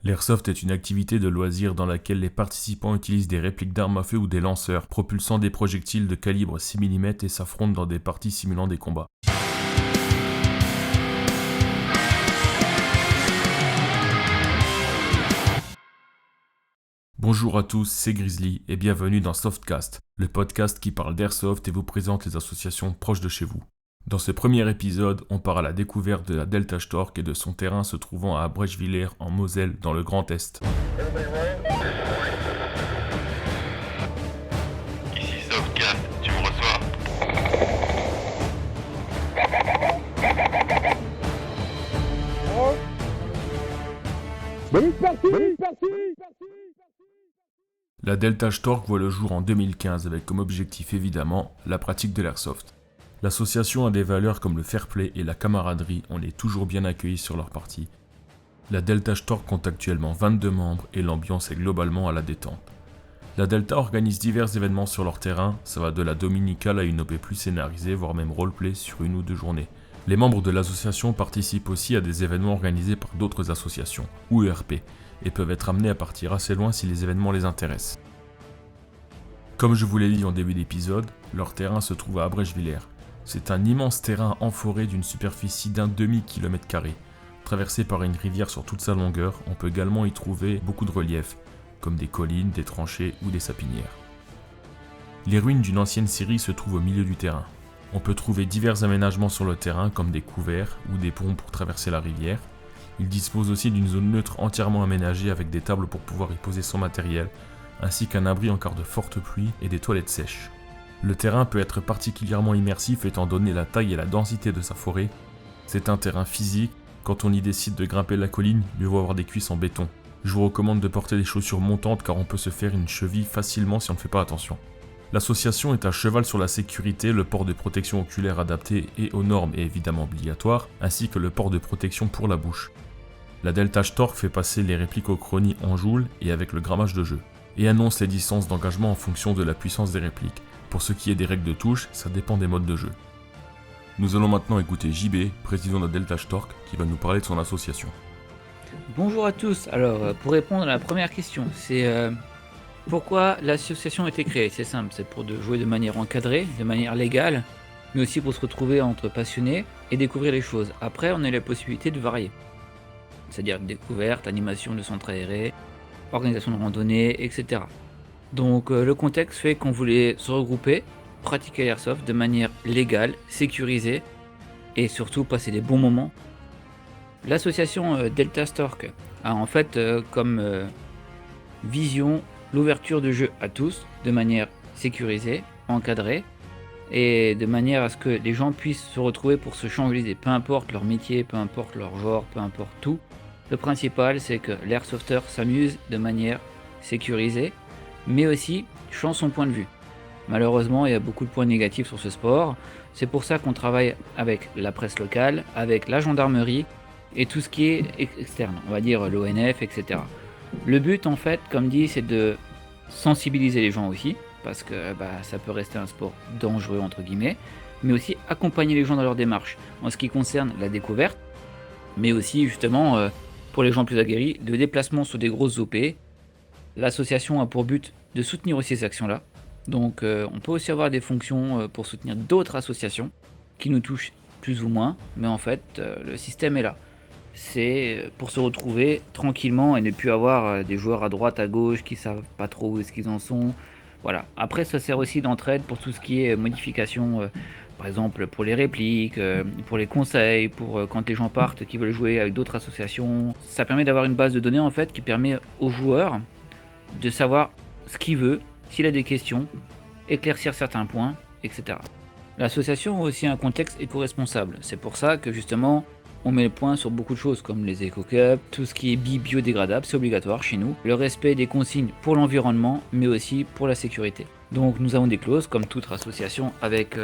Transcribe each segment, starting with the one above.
L'airsoft est une activité de loisir dans laquelle les participants utilisent des répliques d'armes à feu ou des lanceurs, propulsant des projectiles de calibre 6 mm et s'affrontent dans des parties simulant des combats. Bonjour à tous, c'est Grizzly et bienvenue dans Softcast, le podcast qui parle d'airsoft et vous présente les associations proches de chez vous. Dans ce premier épisode, on part à la découverte de la Delta Stork et de son terrain se trouvant à Abrechwiller en Moselle dans le Grand Est. Ici Softcast, tu me reçois? La Delta Stork voit le jour en 2015 avec comme objectif évidemment la pratique de l'airsoft. L'association a des valeurs comme le fair play et la camaraderie, on est toujours bien accueillis sur leur partie. La Delta Stork compte actuellement 22 membres et l'ambiance est globalement à la détente. La Delta organise divers événements sur leur terrain, ça va de la dominicale à une OP plus scénarisée, voire même roleplay sur 1 ou 2 journées. Les membres de l'association participent aussi à des événements organisés par d'autres associations, ou ERP, et peuvent être amenés à partir assez loin si les événements les intéressent. Comme je vous l'ai dit en début d'épisode, leur terrain se trouve à Abrechwiller. C'est un immense terrain en forêt d'une superficie d'un demi-kilomètre carré. Traversé par une rivière sur toute sa longueur, on peut également y trouver beaucoup de reliefs, comme des collines, des tranchées ou des sapinières. Les ruines d'une ancienne scierie se trouvent au milieu du terrain. On peut trouver divers aménagements sur le terrain comme des couverts ou des ponts pour traverser la rivière. Il dispose aussi d'une zone neutre entièrement aménagée avec des tables pour pouvoir y poser son matériel, ainsi qu'un abri en cas de forte pluie et des toilettes sèches. Le terrain peut être particulièrement immersif étant donné la taille et la densité de sa forêt. C'est un terrain physique, quand on y décide de grimper la colline, mieux vaut avoir des cuisses en béton. Je vous recommande de porter des chaussures montantes car on peut se faire une cheville facilement si on ne fait pas attention. L'association est à cheval sur la sécurité, le port de protection oculaire adapté et aux normes est évidemment obligatoire, ainsi que le port de protection pour la bouche. La Delta Stork fait passer les répliques au chronie en joule et avec le grammage de jeu, et annonce les distances d'engagement en fonction de la puissance des répliques. Pour ce qui est des règles de touche, ça dépend des modes de jeu. Nous allons maintenant écouter JB, président de la Delta Stork, qui va nous parler de son association. Bonjour à tous. Alors, pour répondre à la première question, c'est pourquoi l'association a été créée. C'est simple, c'est pour jouer de manière encadrée, de manière légale, mais aussi pour se retrouver entre passionnés et découvrir les choses. Après, on a la possibilité de varier, c'est-à-dire découverte, animation de centres aérés, organisation de randonnée, etc. Donc, le contexte fait qu'on voulait se regrouper, pratiquer l'airsoft de manière légale, sécurisée, et surtout passer des bons moments. L'association Delta Stork a en fait comme vision l'ouverture de jeu à tous de manière sécurisée, encadrée et de manière à ce que les gens puissent se retrouver pour se changer d'idée, peu importe leur métier, peu importe leur genre, peu importe tout. Le principal c'est que l'airsofter s'amuse de manière sécurisée mais aussi change son point de vue. Malheureusement, il y a beaucoup de points négatifs sur ce sport. C'est pour ça qu'on travaille avec la presse locale, avec la gendarmerie et tout ce qui est externe, on va dire l'ONF, etc. Le but, en fait, comme dit, c'est de sensibiliser les gens aussi, parce que ça peut rester un sport dangereux, entre guillemets, mais aussi accompagner les gens dans leur démarche, en ce qui concerne la découverte, mais aussi, justement, pour les gens plus aguerris, de déplacement sur des grosses OP. L'association a pour but de soutenir aussi ces actions-là. Donc on peut aussi avoir des fonctions pour soutenir d'autres associations qui nous touchent plus ou moins, mais en fait le système est là. C'est pour se retrouver tranquillement et ne plus avoir des joueurs à droite, à gauche qui savent pas trop où est-ce qu'ils en sont. Voilà. Après ça sert aussi d'entraide pour tout ce qui est modification, par exemple pour les répliques, pour les conseils, pour quand les gens partent qui veulent jouer avec d'autres associations. Ça permet d'avoir une base de données en fait qui permet aux joueurs de savoir ce qu'il veut, s'il a des questions, éclaircir certains points, etc. L'association a aussi un contexte éco-responsable. C'est pour ça que justement, on met le point sur beaucoup de choses comme les éco-cups, tout ce qui est biodégradable, c'est obligatoire chez nous. Le respect des consignes pour l'environnement, mais aussi pour la sécurité. Donc nous avons des clauses, comme toute association, avec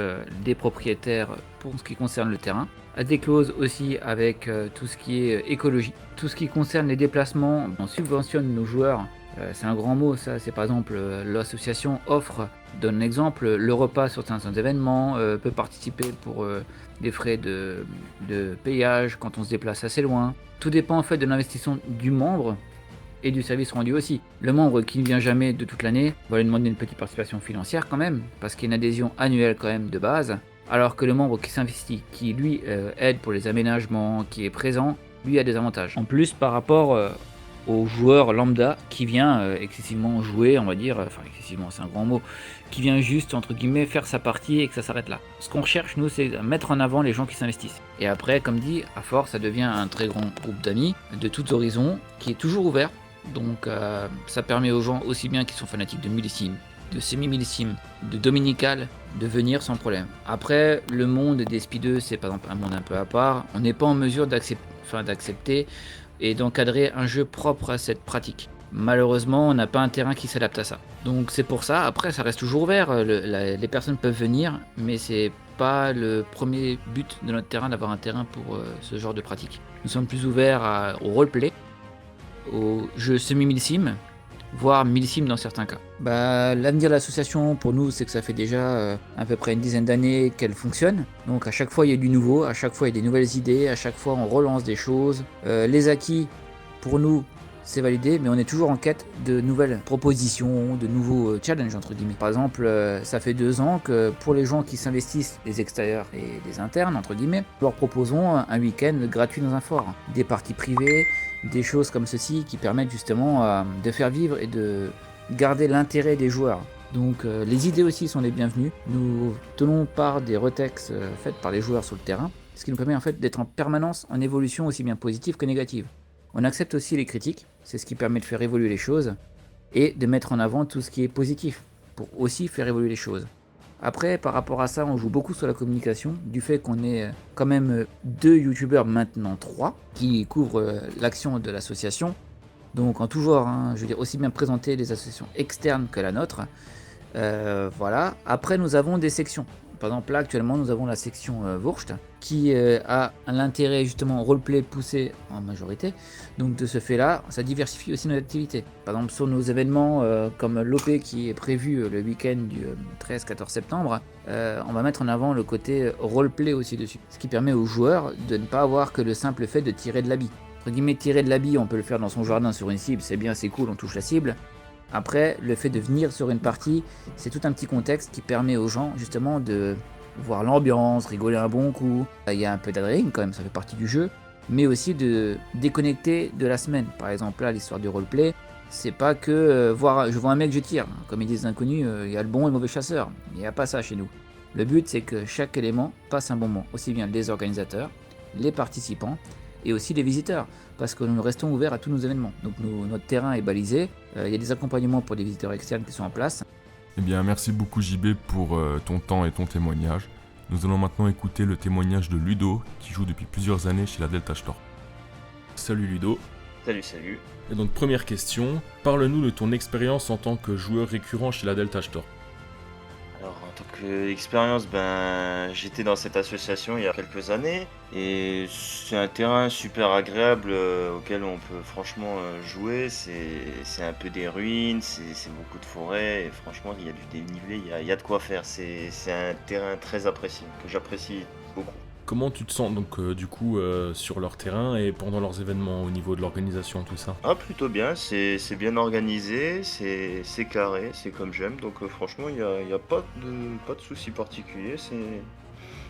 des propriétaires pour ce qui concerne le terrain. Des clauses aussi avec tout ce qui est écologie. Tout ce qui concerne les déplacements, on subventionne nos joueurs. C'est un grand mot ça, c'est par exemple l'association offre, donne l'exemple, le repas sur certains événements, peut participer pour des frais de payage quand on se déplace assez loin. Tout dépend en fait de l'investissement du membre et du service rendu aussi. Le membre qui ne vient jamais de toute l'année va lui demander une petite participation financière quand même, parce qu'il y a une adhésion annuelle quand même de base, alors que le membre qui s'investit, qui lui aide pour les aménagements, qui est présent, lui a des avantages. En plus par rapport au joueur lambda qui vient excessivement jouer, on va dire, enfin excessivement c'est un grand mot, qui vient juste entre guillemets faire sa partie et que ça s'arrête là. Ce qu'on recherche nous c'est mettre en avant les gens qui s'investissent. Et après comme dit, à force ça devient un très grand groupe d'amis de tous horizons qui est toujours ouvert. Donc ça permet aux gens aussi bien qui sont fanatiques de millésimes, de semi-millésimes, de dominical, de venir sans problème. Après le monde des speedeux c'est par exemple un monde un peu à part, on n'est pas en mesure d'accepter et d'encadrer un jeu propre à cette pratique. Malheureusement, on n'a pas un terrain qui s'adapte à ça. Donc c'est pour ça, après ça reste toujours ouvert, les personnes peuvent venir, mais c'est pas le premier but de notre terrain d'avoir un terrain pour ce genre de pratique. Nous sommes plus ouverts au roleplay, aux jeux semi-millisimes, voire millisimes dans certains cas. L'avenir de l'association pour nous c'est que ça fait déjà à peu près une dizaine d'années qu'elle fonctionne. Donc à chaque fois il y a du nouveau, à chaque fois il y a des nouvelles idées, à chaque fois on relance des choses. Les acquis pour nous c'est validé, mais on est toujours en quête de nouvelles propositions, de nouveaux challenges entre guillemets. Par exemple, ça fait 2 ans que pour les gens qui s'investissent, les extérieurs et les internes entre guillemets, nous leur proposons un week-end gratuit dans un fort, des parties privées, des choses comme ceci qui permettent justement de faire vivre et de garder l'intérêt des joueurs. Donc les idées aussi sont les bienvenues. Nous tenons part des retex faites par les joueurs sur le terrain, ce qui nous permet en fait d'être en permanence en évolution aussi bien positive que négative. On accepte aussi les critiques, c'est ce qui permet de faire évoluer les choses et de mettre en avant tout ce qui est positif pour aussi faire évoluer les choses. Après, par rapport à ça, on joue beaucoup sur la communication, du fait qu'on est quand même 2 youtubeurs, maintenant 3, qui couvrent l'action de l'association. Donc en tout genre, je veux dire, aussi bien présenter les associations externes que la nôtre. Voilà. Après, nous avons des sections. Par exemple, là, actuellement, nous avons la section Wurst, qui a l'intérêt, justement, roleplay poussé en majorité. Donc, de ce fait-là, ça diversifie aussi nos activités. Par exemple, sur nos événements, comme l'OP qui est prévu le week-end du 13-14 septembre, on va mettre en avant le côté roleplay aussi dessus. Ce qui permet aux joueurs de ne pas avoir que le simple fait de tirer de l'habit. Entre guillemets, tirer de l'habit, on peut le faire dans son jardin sur une cible, c'est bien, c'est cool, on touche la cible. Après, le fait de venir sur une partie, c'est tout un petit contexte qui permet aux gens justement de voir l'ambiance, rigoler un bon coup. Il y a un peu d'adrénaline quand même, ça fait partie du jeu, mais aussi de déconnecter de la semaine. Par exemple là, l'histoire du roleplay, c'est pas que je vois un mec, je tire. Comme ils disent les inconnus, il y a le bon et le mauvais chasseur. Il n'y a pas ça chez nous. Le but c'est que chaque élément passe un bon moment, aussi bien les organisateurs, les participants, et aussi les visiteurs, parce que nous restons ouverts à tous nos événements. Donc notre terrain est balisé, il y a des accompagnements pour des visiteurs externes qui sont en place. Eh bien, merci beaucoup JB pour ton temps et ton témoignage. Nous allons maintenant écouter le témoignage de Ludo, qui joue depuis plusieurs années chez la Delta Stork. Salut Ludo. Salut. Et donc première question, parle-nous de ton expérience en tant que joueur récurrent chez la Delta Stork. Alors en tant qu'expérience, j'étais dans cette association il y a quelques années et c'est un terrain super agréable auquel on peut franchement jouer. C'est un peu des ruines, c'est beaucoup de forêts et franchement il y a du dénivelé, il y a de quoi faire. C'est un terrain très apprécié, que j'apprécie beaucoup. Comment tu te sens donc du coup sur leur terrain et pendant leurs événements au niveau de l'organisation, tout ça? Ah plutôt bien, c'est bien organisé, c'est carré, c'est comme j'aime, donc franchement il y a pas de souci particulier,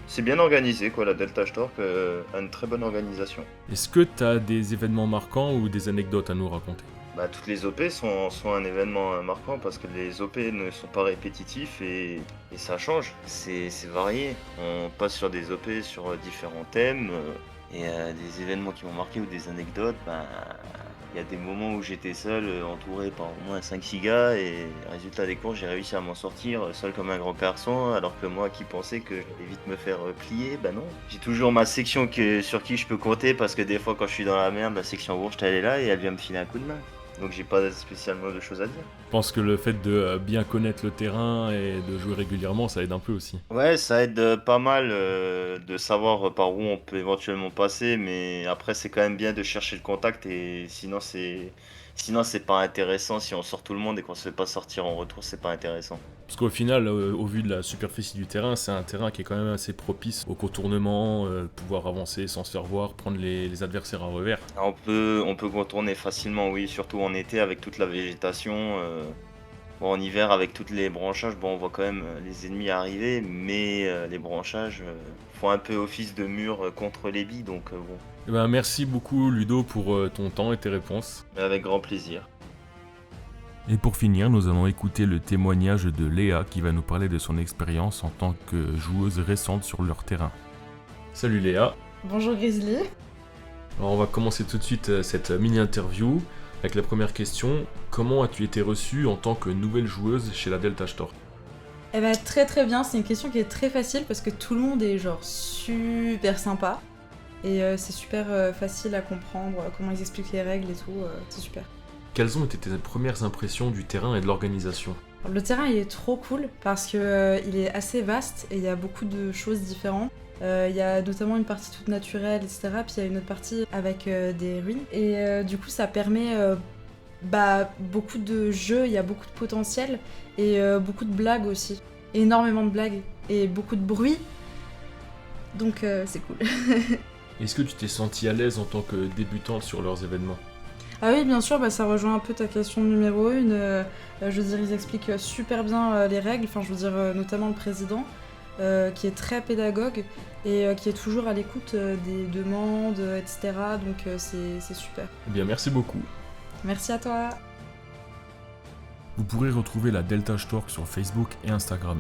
c'est bien organisé quoi, la Delta Stork a une très bonne organisation. Est-ce que tu as des événements marquants ou des anecdotes à nous raconter? Toutes les OP sont un événement marquant parce que les OP ne sont pas répétitifs et ça change, c'est varié. On passe sur des OP sur différents thèmes et des événements qui m'ont marqué ou des anecdotes, il y a des moments où j'étais seul, entouré par au moins 5-6 gars et résultat des courses, j'ai réussi à m'en sortir seul comme un grand garçon alors que moi qui pensais que j'allais vite me faire plier, non. J'ai toujours ma section sur qui je peux compter parce que des fois quand je suis dans la merde, la section Bourges elle est là et elle vient me filer un coup de main. Donc j'ai pas spécialement de choses à dire. Je pense que le fait de bien connaître le terrain et de jouer régulièrement, ça aide un peu aussi. Ouais, ça aide pas mal de savoir par où on peut éventuellement passer, mais après c'est quand même bien de chercher le contact et sinon Sinon, c'est pas intéressant. Si on sort tout le monde et qu'on se fait pas sortir en retour, c'est pas intéressant. Parce qu'au final, au vu de la superficie du terrain, c'est un terrain qui est quand même assez propice au contournement, pouvoir avancer sans se faire voir, prendre les adversaires à revers. On peut contourner facilement, oui, surtout en été avec toute la végétation. Bon, en hiver, avec toutes les branchages, bon, on voit quand même les ennemis arriver, mais les branchages font un peu office de mur contre les billes, donc bon, Eh ben, merci beaucoup Ludo pour ton temps et tes réponses. mais avec grand plaisir. Et pour finir, nous allons écouter le témoignage de Léa qui va nous parler de son expérience en tant que joueuse récente sur leur terrain. Salut Léa. Bonjour Grizzly. Alors on va commencer tout de suite cette mini-interview avec la première question. Comment as-tu été reçue en tant que nouvelle joueuse chez la Delta Stork ? Eh ben très très bien, c'est une question qui est très facile parce que tout le monde est genre super sympa. Et c'est super facile à comprendre comment ils expliquent les règles et tout, c'est super. Quelles ont été tes premières impressions du terrain et de l'organisation ? Alors, le terrain il est trop cool parce que il est assez vaste et il y a beaucoup de choses différentes. Il y a notamment une partie toute naturelle, etc. Puis il y a une autre partie avec des ruines. Et du coup ça permet beaucoup de jeux, il y a beaucoup de potentiel et beaucoup de blagues aussi. Énormément de blagues et beaucoup de bruit. Donc c'est cool. Est-ce que tu t'es sentie à l'aise en tant que débutante sur leurs événements ? Ah oui, bien sûr, ça rejoint un peu ta question numéro 1. Je veux dire, ils expliquent super bien les règles, enfin je veux dire notamment le président, qui est très pédagogue et qui est toujours à l'écoute des demandes, etc. Donc c'est super. Eh bien merci beaucoup. Merci à toi. Vous pourrez retrouver la Delta Stork sur Facebook et Instagram.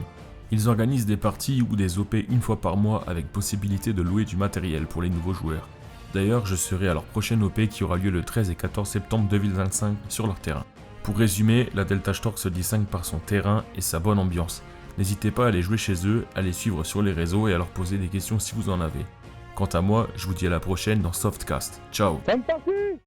Ils organisent des parties ou des OP une fois par mois avec possibilité de louer du matériel pour les nouveaux joueurs. D'ailleurs, je serai à leur prochaine OP qui aura lieu le 13 et 14 septembre 2025 sur leur terrain. Pour résumer, la Delta Stork se distingue par son terrain et sa bonne ambiance. N'hésitez pas à aller jouer chez eux, à les suivre sur les réseaux et à leur poser des questions si vous en avez. Quant à moi, je vous dis à la prochaine dans Softcast. Ciao.